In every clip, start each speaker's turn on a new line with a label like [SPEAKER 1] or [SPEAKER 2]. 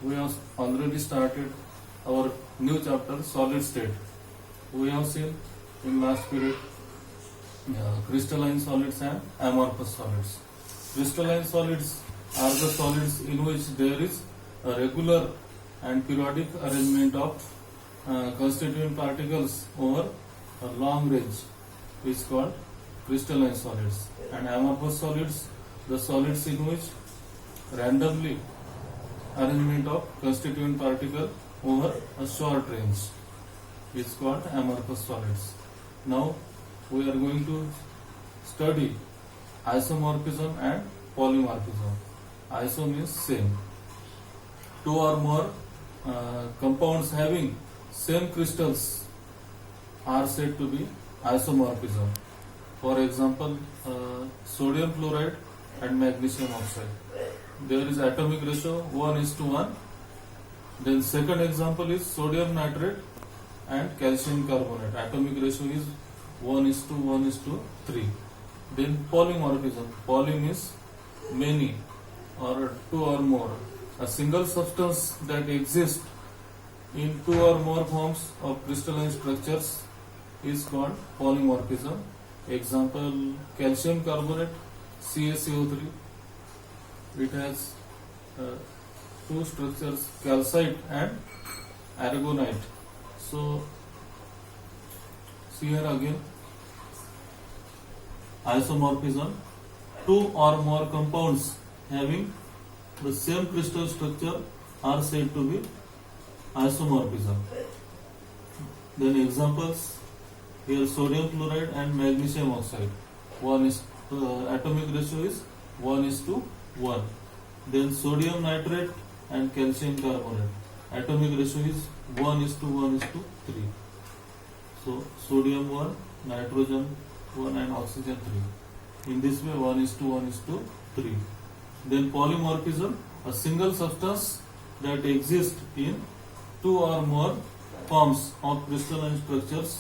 [SPEAKER 1] we have already started our new chapter, solid state. We have seen in last period crystalline solids and amorphous solids. Crystalline solids are the solids in which there is a regular and periodic arrangement of constituent particles over a long range, is called crystalline solids. And amorphous solids, the solids in which randomly arrangement of constituent particle over a short range, is called amorphous solids. Now we are going to study isomorphism and polymorphism. Iso means same. Two or more compounds having same crystals are said to be isomorphism. For example, sodium chloride and magnesium oxide. There is atomic ratio 1:1. Then second example is sodium nitrate and calcium carbonate. Atomic ratio is 1:1:3. Then polymorphism. Poly means many or two or more. A single substance that exists in two or more forms of crystalline structures is called polymorphism. Example, calcium carbonate, CaCO3. It has two structures, calcite and aragonite. So see here again, isomorphism, two or more compounds having the same crystal structure are said to be isomorphism. Then examples, here sodium chloride and magnesium oxide. Atomic ratio is 1:1. Then sodium nitrate and calcium carbonate. Atomic ratio is 1:1:3. So sodium 1, nitrogen 1 and oxygen 3. In this way 1:1:3. Then polymorphism, a single substance that exists in two or more forms of crystalline structures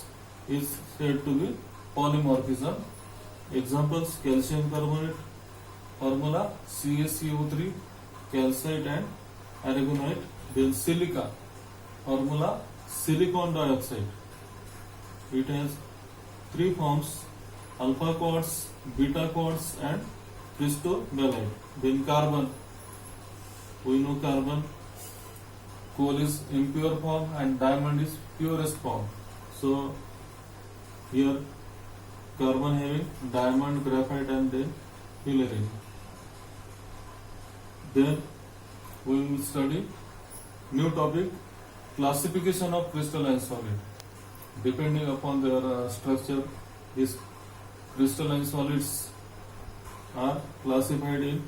[SPEAKER 1] is said to be polymorphism. Examples, calcium carbonate, formula CaCO3, calcite and aragonite. Then silica, formula silicon dioxide. It has three forms, alpha quartz, beta quartz and cristobalite. Then carbon, we know carbon, coal is impure form and diamond is purest form. So here carbon having diamond, graphite and then fullerene. Then we will study new topic, classification of crystalline solid. Depending upon their structure, these crystalline solids are classified in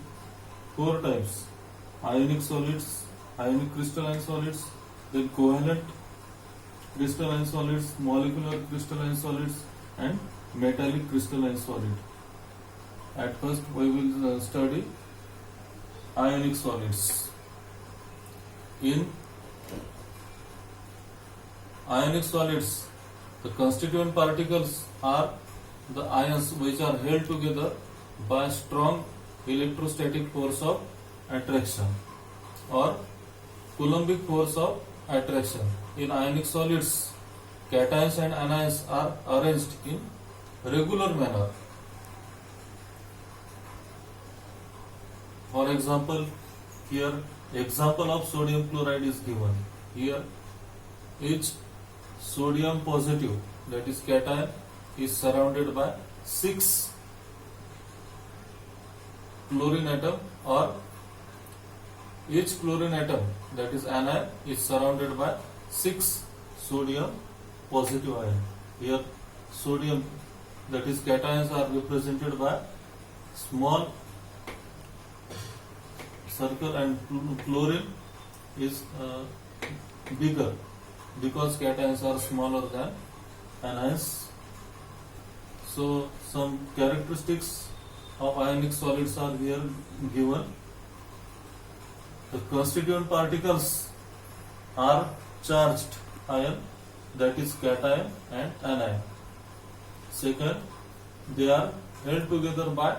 [SPEAKER 1] four types: ionic solids, ionic crystalline solids, then covalent crystalline solids, molecular crystalline solids and metallic crystalline solid. At first we will study ionic solids. In ionic solids, the constituent particles are the ions which are held together by strong electrostatic force of attraction or Coulombic force of attraction. In ionic solids, cations and anions are arranged in regular manner. For example, here example of sodium chloride is given. Here each sodium positive, that is cation, is surrounded by 6 chlorine atom, or each chlorine atom, that is anion, is surrounded by 6 sodium positive ion. Here sodium, that is cations, are represented by small circle and chlorine is bigger because cations are smaller than anions. So some characteristics of ionic solids are here given. The constituent particles are charged ion, that is cation and anion. Second, they are held together by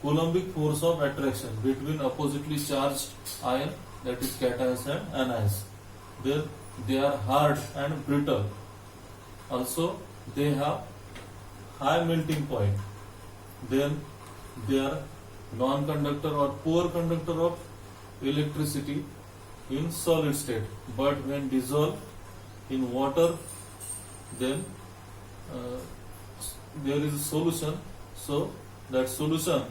[SPEAKER 1] Coulombic force of attraction between oppositely charged ion that is cations and anions. They are hard and brittle. Also, they have high melting point. Then they are non-conductor or poor conductor of electricity in solid state. But when dissolved in water, then there is a solution. So that solution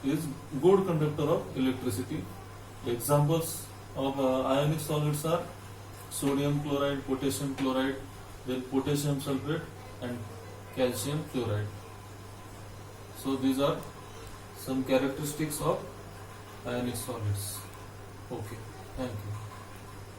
[SPEAKER 1] is good conductor of electricity. Examples of ionic solids are sodium chloride, potassium chloride, then potassium sulfate and calcium chloride. So these are some characteristics of ionic solids. Okay, thank you.